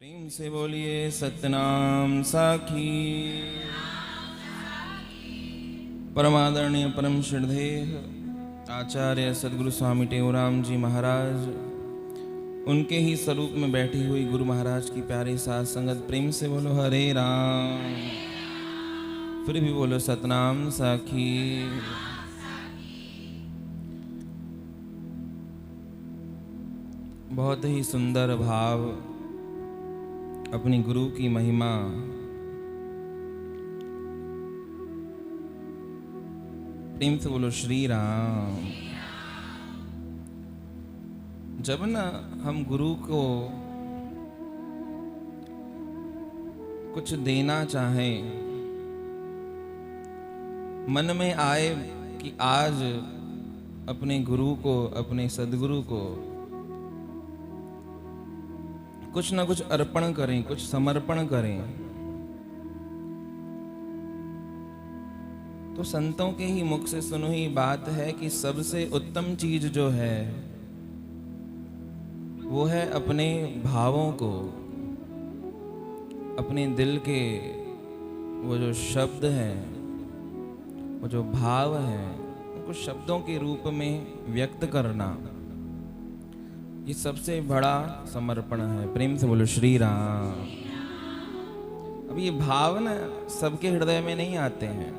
प्रेम से बोलिए सतनाम साखी। परमादरणीय परम श्रद्धेय आचार्य सदगुरु स्वामी टेऊराम जी महाराज, उनके ही स्वरूप में बैठी हुई गुरु महाराज की प्यारी साथ संगत, प्रेम से बोलो हरे राम। फिर भी बोलो सतनाम साखी। बहुत ही सुंदर भाव, अपनी गुरु की महिमा, प्रेम से बोलो श्री राम। जब ना हम गुरु को कुछ देना चाहें, मन में आए कि आज अपने गुरु को, अपने सदगुरु को कुछ न कुछ अर्पण करें, कुछ समर्पण करें, तो संतों के ही मुख से सुनी हुई बात है कि सबसे उत्तम चीज जो है वो है अपने भावों को, अपने दिल के वो जो शब्द हैं, वो जो भाव हैं, उनको शब्दों के रूप में व्यक्त करना, ये सबसे बड़ा समर्पण है। प्रेम से बोलो श्री राम। अब ये भाव ना सबके हृदय में नहीं आते हैं।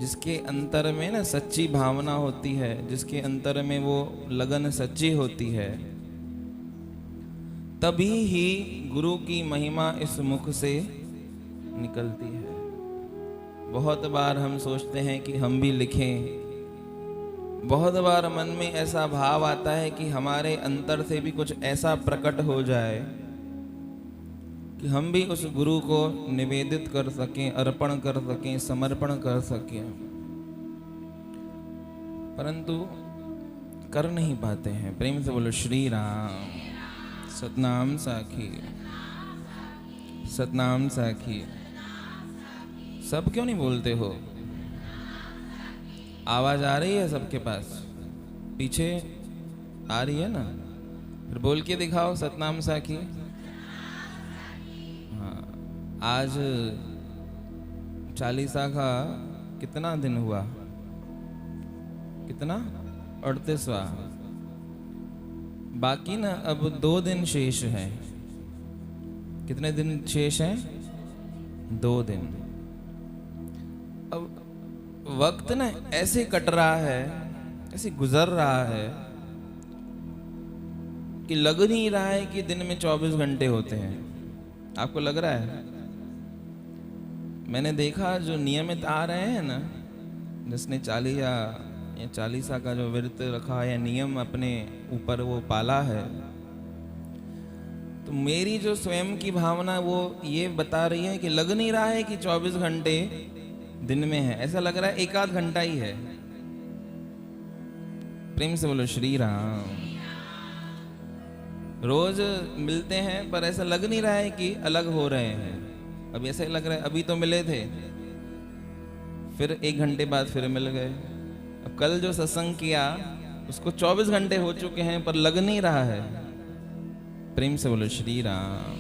जिसके अंतर में ना सच्ची भावना होती है, जिसके अंतर में वो लगन सच्ची होती है, तभी ही गुरु की महिमा इस मुख से निकलती है। बहुत बार हम सोचते हैं कि हम भी लिखें, बहुत बार मन में ऐसा भाव आता है कि हमारे अंतर से भी कुछ ऐसा प्रकट हो जाए कि हम भी उस गुरु को निवेदित कर सकें, अर्पण कर सकें, समर्पण कर सकें, परंतु कर नहीं पाते हैं। प्रेम से बोलो श्री राम। सतनाम साखी, सतनाम साखी। सब क्यों नहीं बोलते हो? आवाज आ रही है सबके पास? पीछे आ रही है ना? फिर बोल के दिखाओ सतनाम साखी। हाँ, आज चालीसा का कितना दिन हुआ? कितना? 38वां। बाकी ना अब 2 दिन शेष है। कितने दिन शेष हैं? 2 दिन। अब वक्त ना ऐसे कट रहा है, ऐसे गुजर रहा है कि लग नहीं रहा है कि दिन में 24 घंटे होते हैं। आपको लग रहा है? मैंने देखा जो नियमित आ रहे हैं ना, जिसने चालीसा का जो व्रत रखा है या नियम अपने ऊपर वो पाला है, तो मेरी जो स्वयं की भावना वो ये बता रही है कि लग नहीं रहा है कि 24 घंटे दिन में है। ऐसा लग रहा है 1 आध घंटा ही है। प्रेम से बोलो श्री राम। रोज मिलते हैं पर ऐसा लग नहीं रहा है कि अलग हो रहे हैं। अब ऐसा ही लग रहा है अभी तो मिले थे, फिर 1 घंटे बाद फिर मिल गए। अब कल जो सत्संग किया उसको 24 घंटे हो चुके हैं पर लग नहीं रहा है। प्रेम से बोलो श्री राम।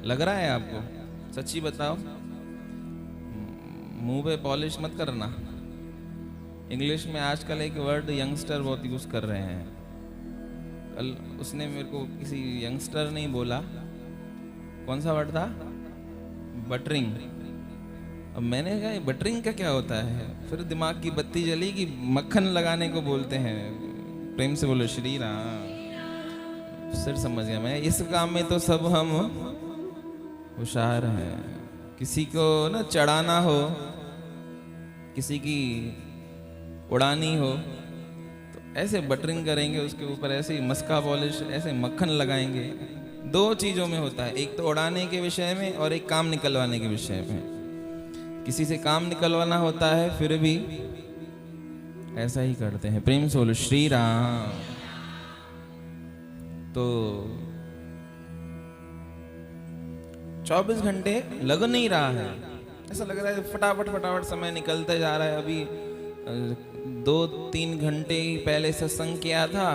लग रहा है आपको? सच्ची बताओ, मुंह पे पॉलिश मत करना। इंग्लिश में आजकल एक वर्ड यंगस्टर बहुत यूज कर रहे हैं। कल उसने मेरे को किसी यंगस्टर नहीं बोला, कौन सा वर्ड था? बटरिंग। अब मैंने कहा बटरिंग का क्या होता है? फिर दिमाग की बत्ती जली कि मक्खन लगाने को बोलते हैं। प्रेम से बोलो श्री राम। फिर समझ गया मैं, इस काम में तो सब हम होशियार हैं। किसी को ना चढ़ाना हो, किसी की उड़ानी हो, तो ऐसे बटरिंग करेंगे उसके ऊपर, ऐसे ही मस्का पॉलिश, ऐसे मक्खन लगाएंगे। 2 चीजों में होता है, एक तो उड़ाने के विषय में और एक काम निकलवाने के विषय में। किसी से काम निकलवाना होता है फिर भी ऐसा ही करते हैं। प्रेम से बोलो श्री राम। तो 24 घंटे लग नहीं रहा है, ऐसा लग रहा है फटाफट फटाफट समय निकलते जा रहा है। अभी 2-3 घंटे ही पहले सत्संग किया था,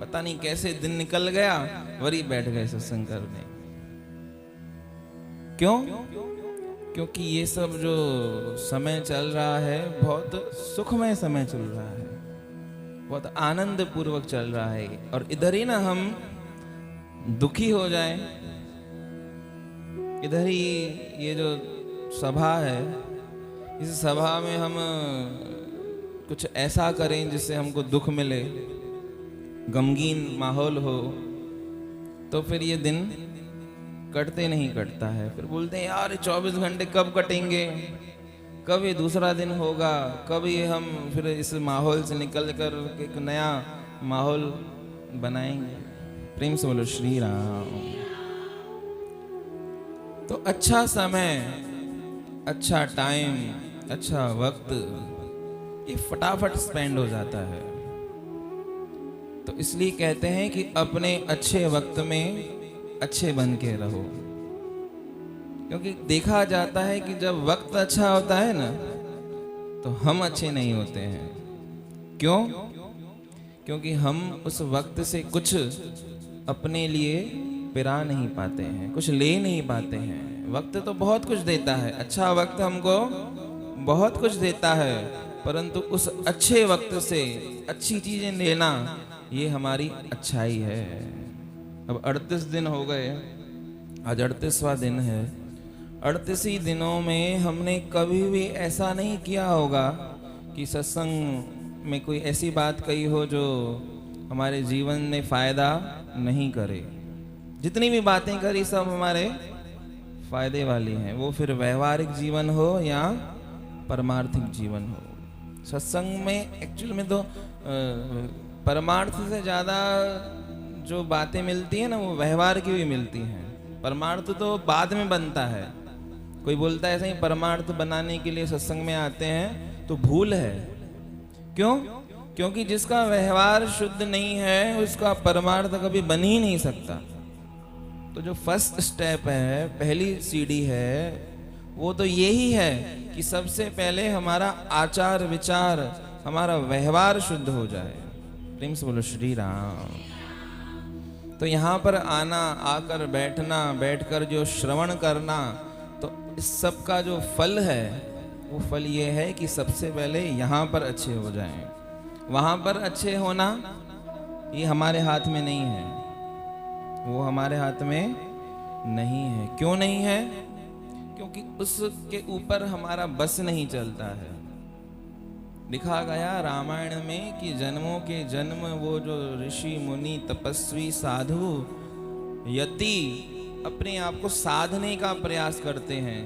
पता नहीं कैसे दिन निकल गया, वरी बैठ गए सत्संग करने। क्यों? क्योंकि ये सब जो समय चल रहा है बहुत सुखमय समय चल रहा है, बहुत आनंद पूर्वक चल रहा है। और इधर ही ना हम दुखी हो जाएं, इधर ही ये जो सभा है, इस सभा में हम कुछ ऐसा करें जिससे हमको दुख मिले, गमगीन माहौल हो, तो फिर ये दिन कटते नहीं कटता है। फिर बोलते हैं यार 24 घंटे कब कटेंगे, कब ये दूसरा दिन होगा, कब ये हम फिर इस माहौल से निकल कर एक नया माहौल बनाएंगे। प्रेम से बोलो श्री राम। तो अच्छा समय, अच्छा टाइम, अच्छा वक्त ये फटाफट स्पेंड हो जाता है। तो इसलिए कहते हैं कि अपने अच्छे वक्त में अच्छे बन के रहो। क्योंकि देखा जाता है कि जब वक्त अच्छा होता है ना, तो हम अच्छे नहीं होते हैं। क्यों? क्योंकि हम उस वक्त से कुछ अपने लिए पिरा नहीं पाते हैं, कुछ ले नहीं पाते हैं। वक्त तो बहुत कुछ देता है, अच्छा वक्त हमको बहुत कुछ देता है, परंतु उस अच्छे वक्त से अच्छी चीजें लेना ये हमारी अच्छाई है। अब 38 दिन हो गए, आज 38वां दिन है। 38 ही दिनों में हमने कभी भी ऐसा नहीं किया होगा कि सत्संग में कोई ऐसी बात कही हो जो हमारे जीवन में फायदा नहीं करे। जितनी भी बातें करी सब हमारे फायदे वाली हैं, वो फिर व्यवहारिक जीवन हो या परमार्थिक जीवन हो। सत्संग में एक्चुअल में तो परमार्थ से ज़्यादा जो बातें मिलती है ना, वो व्यवहार की भी मिलती हैं। परमार्थ तो बाद में बनता है। कोई बोलता है ऐसे ही परमार्थ बनाने के लिए सत्संग में आते हैं, तो भूल है। क्यों? क्योंकि जिसका व्यवहार शुद्ध नहीं है उसका परमार्थ कभी बन ही नहीं सकता। तो जो फर्स्ट स्टेप है, पहली सीढ़ी है, वो तो यही है कि सबसे पहले हमारा आचार विचार, हमारा व्यवहार शुद्ध हो जाए। प्रेम से बोलो श्री राम। तो यहाँ पर आना, आकर बैठना, बैठकर जो श्रवण करना, तो इस सब का जो फल है वो फल ये है कि सबसे पहले यहाँ पर अच्छे हो जाएं। वहाँ पर अच्छे होना ये हमारे हाथ में नहीं है, वो हमारे हाथ में नहीं है। क्यों नहीं है? क्योंकि उसके ऊपर हमारा बस नहीं चलता है। लिखा गया रामायण में कि जन्मों के जन्म वो जो ऋषि मुनि तपस्वी साधु यति अपने आप को साधने का प्रयास करते हैं,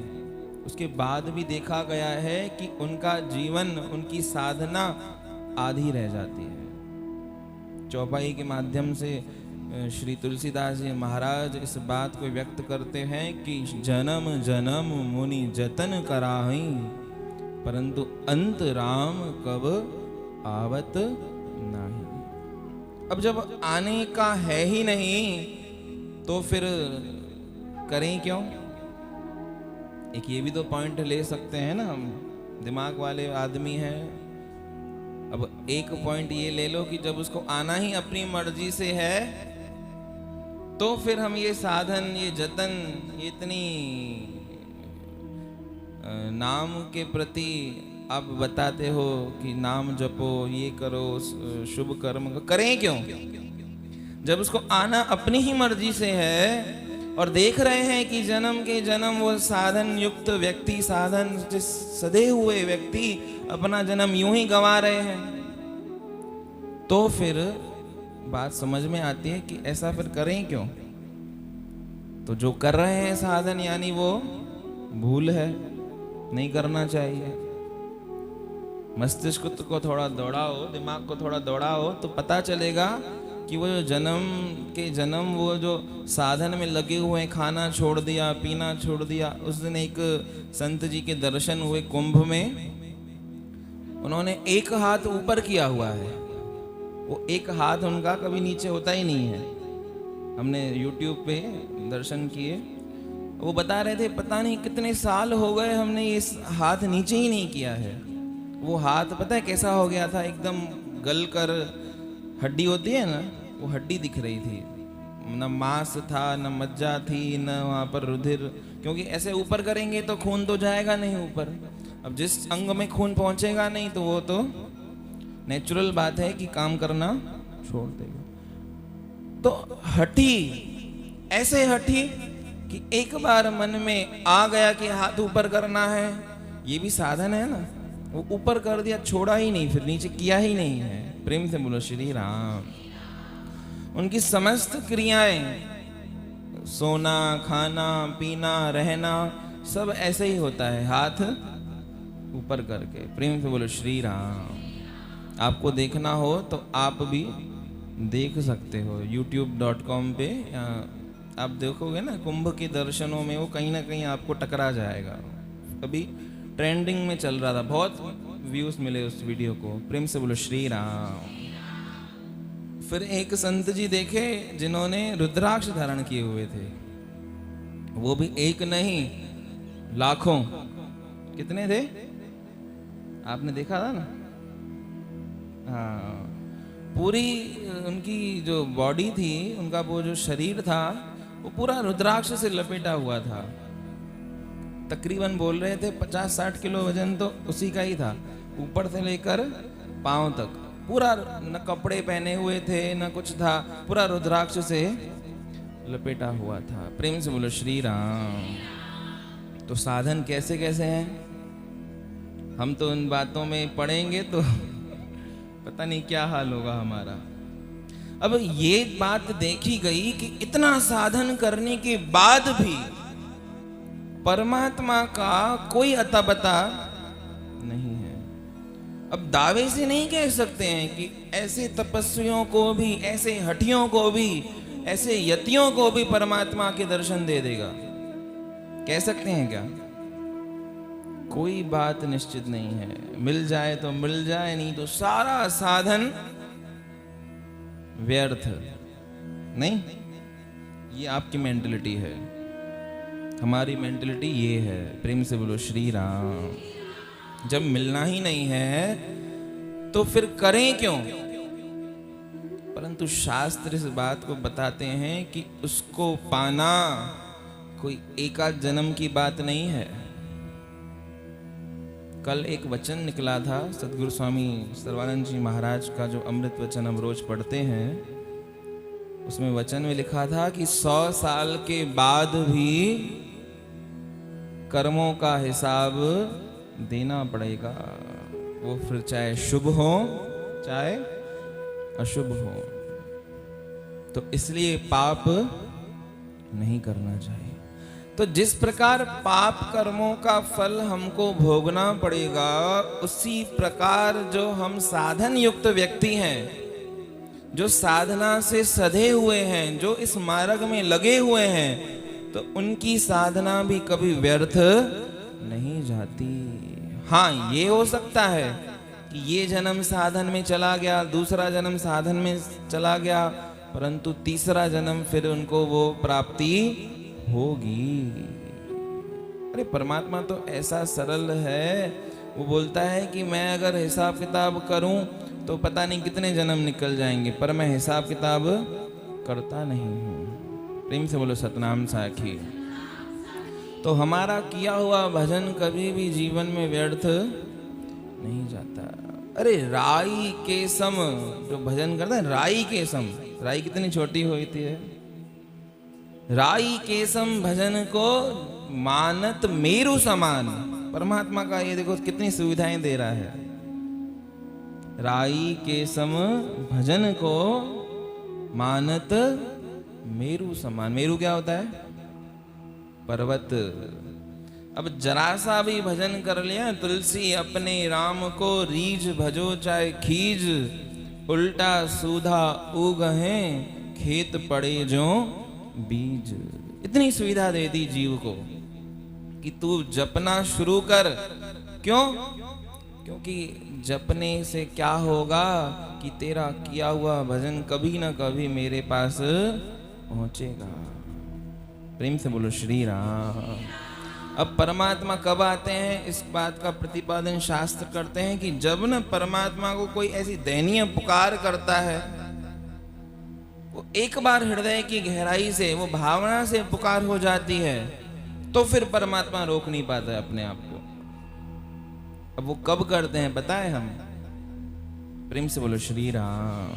उसके बाद भी देखा गया है कि उनका जीवन, उनकी साधना आधी रह जाती है। चौपाई के माध्यम से श्री तुलसीदास जी महाराज इस बात को व्यक्त करते हैं कि जन्म जन्म मुनि जतन कराही, परंतु अंत राम कब आवत नहीं। अब जब आने का है ही नहीं तो फिर करें क्यों? एक ये भी तो पॉइंट ले सकते हैं ना, हम दिमाग वाले आदमी हैं। अब एक पॉइंट ये ले लो कि जब उसको आना ही अपनी मर्जी से है, तो फिर हम ये साधन, ये जतन, ये इतनी नाम के प्रति आप बताते हो कि नाम जपो, ये करो, शुभ कर्म करें क्यों? जब उसको आना अपनी ही मर्जी से है और देख रहे हैं कि जन्म के जन्म वो साधन युक्त व्यक्ति, साधन से सधे हुए व्यक्ति अपना जन्म यूं ही गंवा रहे हैं, तो फिर बात समझ में आती है कि ऐसा फिर करें क्यों? तो जो कर रहे हैं साधन यानी वो भूल है, नहीं करना चाहिए। मस्तिष्क को थोड़ा दौड़ाओ, दिमाग को थोड़ा दौड़ाओ, तो पता चलेगा कि वो जो जन्म के जन्म वो जो साधन में लगे हुए, खाना छोड़ दिया, पीना छोड़ दिया। उस दिन एक संत जी के दर्शन हुए कुंभ में, उन्होंने एक हाथ ऊपर किया हुआ है, वो एक हाथ उनका कभी नीचे होता ही नहीं है। हमने YouTube पे दर्शन किए, वो बता रहे थे पता नहीं कितने साल हो गए हमने ये हाथ नीचे ही नहीं किया है। वो हाथ पता है कैसा हो गया था, एकदम गल कर, हड्डी होती है ना, वो हड्डी दिख रही थी, न मांस था, न मज्जा थी, न वहाँ पर रुधिर, क्योंकि ऐसे ऊपर करेंगे तो खून तो जाएगा नहीं ऊपर। अब जिस अंग में खून पहुंचेगा नहीं तो वो तो नेचुरल बात है कि काम करना छोड़ देगा। तो हठी, ऐसे हठी कि एक बार मन में आ गया कि हाथ ऊपर करना है, ये भी साधन है ना, वो ऊपर कर दिया, छोड़ा ही नहीं, फिर नीचे किया ही नहीं है। प्रेम से बोलो श्री राम। उनकी समस्त क्रियाएं, सोना, खाना, पीना, रहना, सब ऐसे ही होता है, हाथ ऊपर करके। प्रेम से बोलो श्री राम। आपको देखना हो तो आप भी देख सकते हो youtube.com पे, आप देखोगे ना कुंभ के दर्शनों में, वो कहीं ना कहीं आपको टकरा जाएगा। अभी ट्रेंडिंग में चल रहा था, बहुत व्यूज मिले उस वीडियो को। प्रेम से बोलो श्री राम। फिर एक संत जी देखे जिन्होंने रुद्राक्ष धारण किए हुए थे, वो भी एक नहीं लाखों। कितने थे आपने देखा था ना? हाँ, पूरी उनकी जो बॉडी थी, उनका वो जो शरीर था, वो पूरा रुद्राक्ष से लपेटा हुआ था। तकरीबन बोल रहे थे 50-60 किलो वजन तो उसी का ही था, ऊपर से लेकर पांव तक पूरा, न कपड़े पहने हुए थे न कुछ था, पूरा रुद्राक्ष से लपेटा हुआ था। प्रेम से बोलो श्री राम। तो साधन कैसे कैसे हैं, हम तो उन बातों में पढ़ेंगे तो पता नहीं क्या हाल होगा हमारा। अब ये बात देखी गई कि इतना साधन करने के बाद भी परमात्मा का कोई अता पता नहीं है। अब दावे से नहीं कह सकते हैं कि ऐसे तपस्वियों को भी, ऐसे हठियों को भी, ऐसे यतियों को भी परमात्मा के दर्शन दे देगा। कह सकते हैं क्या? कोई बात निश्चित नहीं है। मिल जाए तो मिल जाए, नहीं तो सारा साधन व्यर्थ। नहीं, ये आपकी मेंटलिटी है, हमारी मेंटलिटी ये है। प्रेम से बोलो श्री राम। जब मिलना ही नहीं है तो फिर करें क्यों? परंतु शास्त्र इस बात को बताते हैं कि उसको पाना कोई एकाध जन्म की बात नहीं है। कल एक वचन निकला था सदगुरु स्वामी सर्वानंद जी महाराज का, जो अमृत वचन हम रोज पढ़ते हैं, उसमें वचन में लिखा था कि 100 साल के बाद भी कर्मों का हिसाब देना पड़ेगा, वो फिर चाहे शुभ हो चाहे अशुभ हो। तो इसलिए पाप नहीं करना चाहिए। तो जिस प्रकार पाप कर्मों का फल हमको भोगना पड़ेगा, उसी प्रकार जो हम साधन युक्त व्यक्ति हैं, जो साधना से सधे हुए हैं, जो इस मार्ग में लगे हुए हैं, तो उनकी साधना भी कभी व्यर्थ नहीं जाती। हाँ, ये हो सकता है कि ये जन्म साधन में चला गया, दूसरा जन्म साधन में चला गया, परंतु तीसरा जन्म फिर उनको वो प्राप्ति होगी। अरे परमात्मा तो ऐसा सरल है, वो बोलता है कि मैं अगर हिसाब किताब करूं तो पता नहीं कितने जन्म निकल जाएंगे, पर मैं हिसाब किताब करता नहीं हूं। प्रेम से बोलो सतनाम साखी। तो हमारा किया हुआ भजन कभी भी जीवन में व्यर्थ नहीं जाता। अरे राई के सम जो भजन करता है, राई के सम, राई कितनी छोटी होती है, राई के सम भजन को मानत मेरु समान। परमात्मा का ये देखो कितनी सुविधाएं दे रहा है। राई के सम भजन को मानत मेरु समान। मेरु क्या होता है? पर्वत। अब जरा सा भी भजन कर लिया, तुलसी अपने राम को रीझ भजो चाहे खीज, उल्टा सूधा उगहे खेत पड़े जो बीज। इतनी सुविधा दे दी जीव को कि तू जपना शुरू कर। क्यों? क्योंकि जपने से क्या होगा कि तेरा किया हुआ भजन कभी ना कभी मेरे पास पहुंचेगा। प्रेम से बोलो श्री राम। अब परमात्मा कब आते हैं, इस बात का प्रतिपादन शास्त्र करते हैं कि जब न परमात्मा को कोई ऐसी दयनीय पुकार करता है, वो एक बार हृदय की गहराई से, वो भावना से पुकार हो जाती है, तो फिर परमात्मा रोक नहीं पाता है अपने आप को। अब वो कब करते हैं पता है? हम प्रेम से बोलो श्री राम।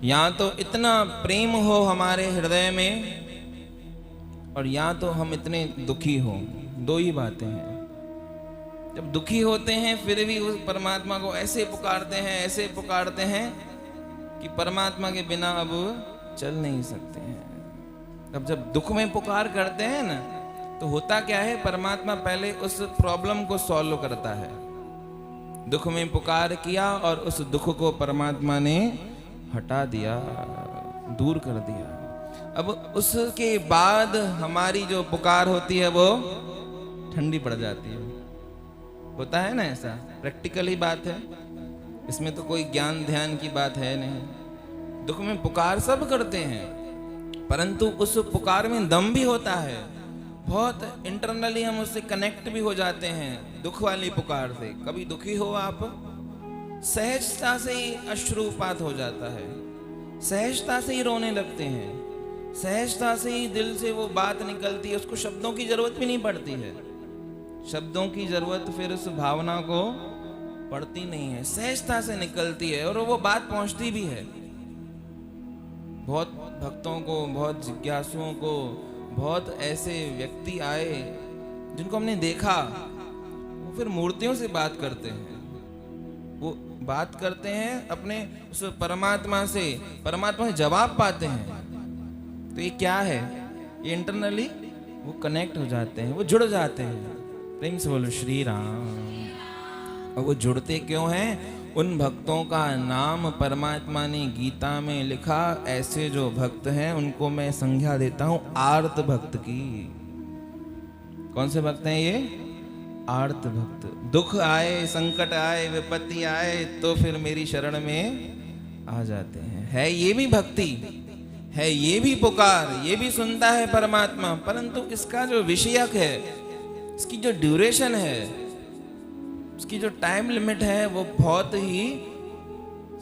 या तो इतना प्रेम हो हमारे हृदय में, और या तो हम इतने दुखी हो। दो ही बातें हैं। जब दुखी होते हैं फिर भी उस परमात्मा को ऐसे पुकारते हैं, ऐसे पुकारते हैं कि परमात्मा के बिना अब चल नहीं सकते हैं। अब जब दुख में पुकार करते हैं ना, तो होता क्या है, परमात्मा पहले उस प्रॉब्लम को सॉल्व करता है। दुख में पुकार किया और उस दुख को परमात्मा ने हटा दिया, दूर कर दिया। अब उसके बाद हमारी जो पुकार होती है वो ठंडी पड़ जाती है। होता है ना ऐसा, प्रैक्टिकली बात है, इसमें तो कोई ज्ञान ध्यान की बात है नहीं। दुख में पुकार सब करते हैं, परंतु उस पुकार में दम भी होता है। बहुत इंटरनली हम उससे कनेक्ट भी हो जाते हैं दुख वाली पुकार से। कभी दुखी हो आप, सहजता से ही अश्रुपात हो जाता है, सहजता से ही रोने लगते हैं, सहजता से ही दिल से वो बात निकलती है, उसको शब्दों की जरूरत भी नहीं पड़ती है। शब्दों की जरूरत फिर उस भावना को पड़ती नहीं है, सहजता से निकलती है और वो बात पहुंचती भी है। बहुत भक्तों को, बहुत जिज्ञासुओं को, बहुत ऐसे व्यक्ति आए जिनको हमने देखा, वो फिर मूर्तियों से बात करते हैं। वो बात करते हैं अपने उस परमात्मा से, परमात्मा से जवाब पाते हैं। तो ये क्या है? ये इंटरनली वो कनेक्ट हो जाते हैं, वो जुड़ जाते हैं। प्रेम से बोलो श्री राम। और वो जुड़ते क्यों हैं? उन भक्तों का नाम परमात्मा ने गीता में लिखा। ऐसे जो भक्त हैं उनको मैं संज्ञा देता हूं आर्त भक्त की। कौन से भक्त हैं ये? आर्त भक्त। दुख आए, संकट आए, विपत्ति आए तो फिर मेरी शरण में आ जाते हैं। है ये भी भक्ति, है ये भी पुकार, ये भी सुनता है परमात्मा, परंतु इसका जो विषयक है, इसकी जो ड्यूरेशन है, उसकी जो टाइम लिमिट है, वो बहुत ही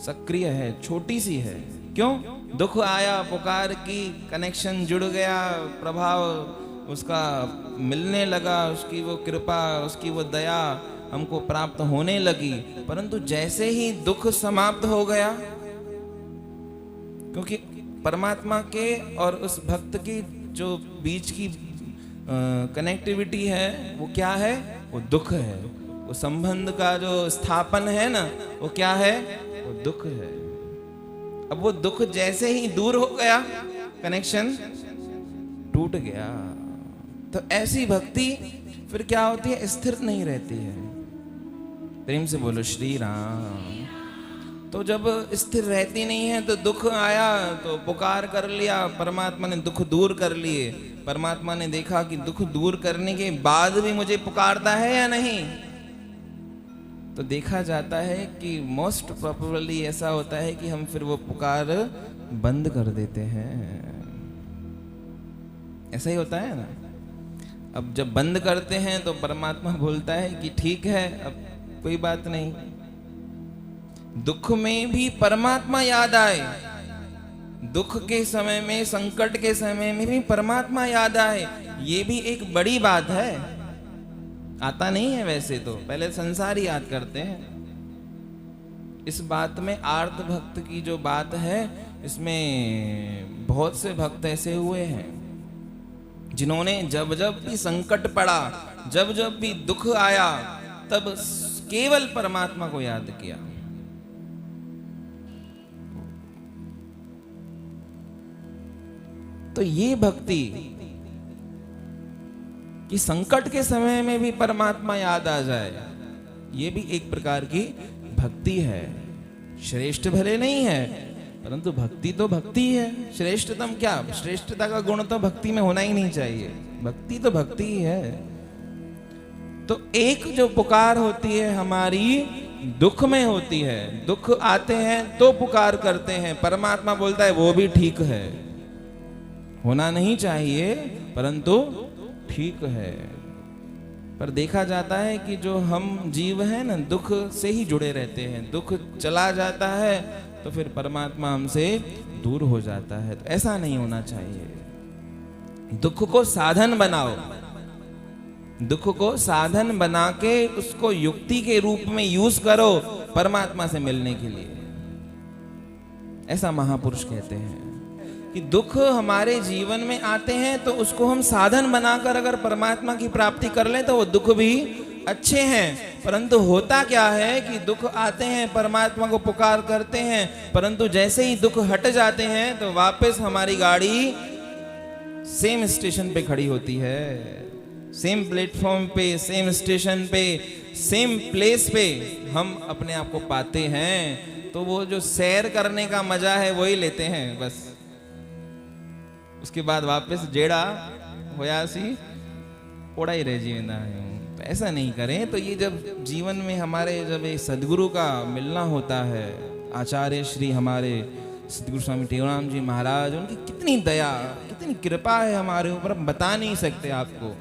सक्रिय है, छोटी सी है। क्यों? दुख आया, पुकार की, कनेक्शन जुड़ गया, प्रभाव उसका मिलने लगा, उसकी वो कृपा, उसकी वो दया हमको प्राप्त होने लगी। परंतु जैसे ही दुख समाप्त हो गया, क्योंकि परमात्मा के और उस भक्त की जो बीच की कनेक्टिविटी है, वो क्या है? वो दुख है। वो संबंध का जो स्थापन है ना, वो क्या है? वो दुख है। अब वो दुख जैसे ही दूर हो गया, कनेक्शन टूट गया। तो ऐसी भक्ति फिर क्या होती है? स्थिर नहीं रहती है। प्रेम से बोलो श्री राम। तो जब स्थिर रहती नहीं है, तो दुख आया तो पुकार कर लिया, परमात्मा ने दुख दूर कर लिए। परमात्मा ने देखा कि दुख दूर करने के बाद भी मुझे पुकारता है या नहीं, तो देखा जाता है कि मोस्ट प्रोबेबली ऐसा होता है कि हम फिर वो पुकार बंद कर देते हैं। ऐसा ही होता है ना। अब जब बंद करते हैं तो परमात्मा बोलता है कि ठीक है, अब कोई बात नहीं। दुख में भी परमात्मा याद आए, दुख के समय में, संकट के समय में भी परमात्मा याद आए, ये भी एक बड़ी बात है। आता नहीं है वैसे तो, पहले संसार याद करते हैं। इस बात में आर्त भक्त की जो बात है, इसमें बहुत से भक्त ऐसे हुए हैं जिन्होंने जब जब भी संकट पड़ा, जब जब भी दुख आया, तब केवल परमात्मा को याद किया। तो ये भक्ति कि संकट के समय में भी परमात्मा याद आ जाए, ये भी एक प्रकार की भक्ति है। श्रेष्ठ भले नहीं है, परंतु भक्ति तो भक्ति है। श्रेष्ठतम क्या? श्रेष्ठता का गुण तो भक्ति में होना ही नहीं चाहिए। भक्ति तो भक्ति ही है। तो एक जो पुकार होती है हमारी, दुख में होती है। दुख आते हैं तो पुकार करते हैं, परमात्मा बोलता है वो भी ठीक है, होना नहीं चाहिए परंतु ठीक है। पर देखा जाता है कि जो हम जीव हैं ना, दुख से ही जुड़े रहते हैं। दुख चला जाता है तो फिर परमात्मा हमसे दूर हो जाता है। तो ऐसा नहीं होना चाहिए। दुख को साधन बनाओ, दुख को साधन बना के उसको युक्ति के रूप में यूज करो परमात्मा से मिलने के लिए। ऐसा महापुरुष कहते हैं कि दुख हमारे जीवन में आते हैं तो उसको हम साधन बनाकर अगर परमात्मा की प्राप्ति कर लें तो वो दुख भी अच्छे हैं। परंतु होता क्या है कि दुख आते हैं, परमात्मा को पुकार करते हैं, परंतु जैसे ही दुख हट जाते हैं तो वापस हमारी गाड़ी सेम स्टेशन पे खड़ी होती है, सेम प्लेटफॉर्म पे, सेम स्टेशन पे, सेम प्लेस पे हम अपने आप को पाते हैं। तो वो जो सैर करने का मजा है वही लेते हैं बस, उसके बाद वापस जेड़ा होया सी ओड़ा ही रह जीवेंदा है। तो ऐसा नहीं करें। तो ये जब जीवन में हमारे जब ये सदगुरु का मिलना होता है, आचार्य श्री हमारे सदगुरु स्वामी टेवराम जी महाराज, उनकी कितनी दया, कितनी कृपा है हमारे ऊपर, हम बता नहीं सकते आपको।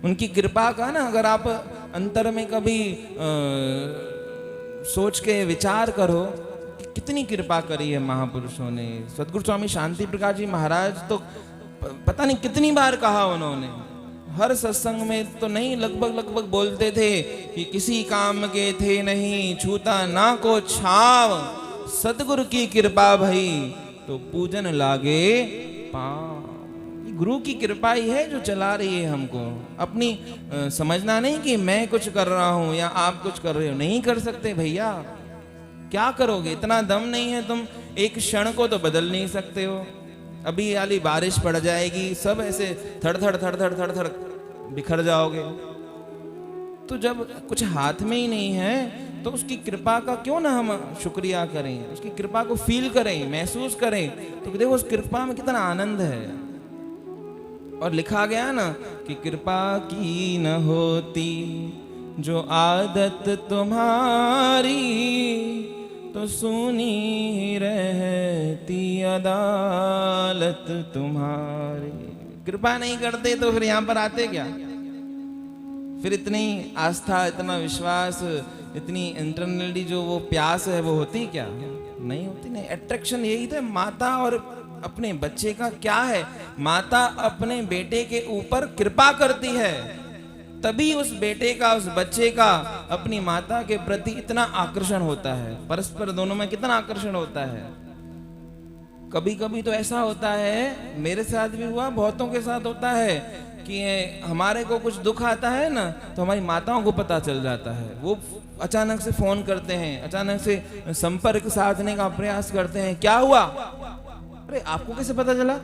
उनकी कृपा का ना अगर आप अंतर में कभी सोच के विचार करो कि कितनी कृपा करी है महापुरुषों ने। सदगुरु स्वामी शांति प्रकाश जी महाराज तो पता नहीं कितनी बार कहा उन्होंने, हर सत्संग में तो नहीं, लगभग बोलते थे कि किसी काम के थे नहीं, छूता ना को छाव, सदगुरु की कृपा भई तो पूजन लागे पाँव। गुरु की कृपा ही है जो चला रही है हमको। अपनी समझना नहीं कि मैं कुछ कर रहा हूं या आप कुछ कर रहे हो, नहीं कर सकते भैया। क्या करोगे, इतना दम नहीं है, तुम एक क्षण को तो बदल नहीं सकते हो। अभी वाली बारिश पड़ जाएगी, सब ऐसे थड़ थड़ बिखर जाओगे। तो जब कुछ हाथ में ही नहीं है तो उसकी कृपा का क्यों ना हम शुक्रिया करें, उसकी कृपा को फील करें, महसूस करें। तो देखो उस कृपा में कितना आनंद है। और लिखा गया ना कि कृपा की न होती जो आदत तुम्हारी, तो सुनी रहती अदालत तुम्हारी। कृपा नहीं करते तो फिर यहाँ पर आते क्या? फिर इतनी आस्था, इतना विश्वास, इतनी इंटरनली जो वो प्यास है वो होती क्या? नहीं होती। नहीं, अट्रैक्शन यही था माता और अपने बच्चे का। क्या है, माता अपने बेटे के ऊपर कृपा करती है, तभी उस बेटे का, उस बच्चे का अपनी माता के प्रति इतना आकर्षण होता है। परस्पर दोनों में कितना आकर्षण होता है। कभी कभी तो ऐसा होता है, मेरे साथ भी हुआ, बहुतों के साथ होता है कि हमारे को कुछ दुख आता है ना तो हमारी माताओं को पता चल जाता है। वो अचानक से फोन करते हैं, अचानक से संपर्क साधने का प्रयास करते हैं, क्या हुआ, अरे आपको कैसे पता चला?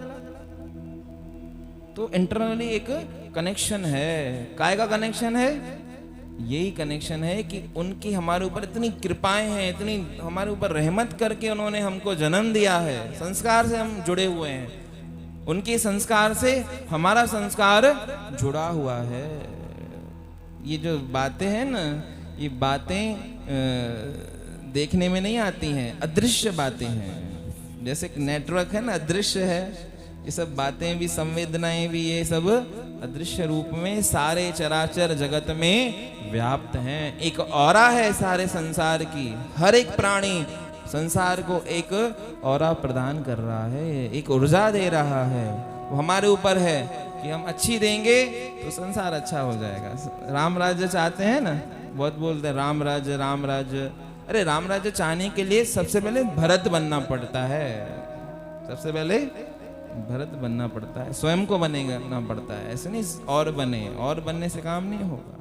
तो इंटरनली एक कनेक्शन है। काय का कनेक्शन है? यही कनेक्शन है कि उनकी हमारे ऊपर इतनी कृपाएं हैं, इतनी हमारे ऊपर रहमत करके उन्होंने हमको जन्म दिया है। संस्कार से हम जुड़े हुए हैं, उनके संस्कार से हमारा संस्कार जुड़ा हुआ है। ये जो बातें हैं ना, ये बातें देखने में नहीं आती हैं, अदृश्य बातें हैं। जैसे नेटवर्क है ना, अदृश्य है, ये सब बातें भी, संवेदनाएं भी, ये सब अदृश्य रूप में सारे चराचर जगत में व्याप्त हैं। एक ऑरा है सारे संसार की, हर एक प्राणी संसार को एक ऑरा प्रदान कर रहा है, एक ऊर्जा दे रहा है। वो हमारे ऊपर है कि हम अच्छी देंगे तो संसार अच्छा हो जाएगा। राम राज्य चाहते हैं ना, बहुत बोलते हैं राम राज्य राम राज्य। अरे राम राज्य चाहने के लिए सबसे पहले भरत बनना पड़ता है, सबसे पहले भरत बनना पड़ता है, स्वयं को बनेगा पड़ता है। ऐसे नहीं और बने, और बनने से काम नहीं होगा।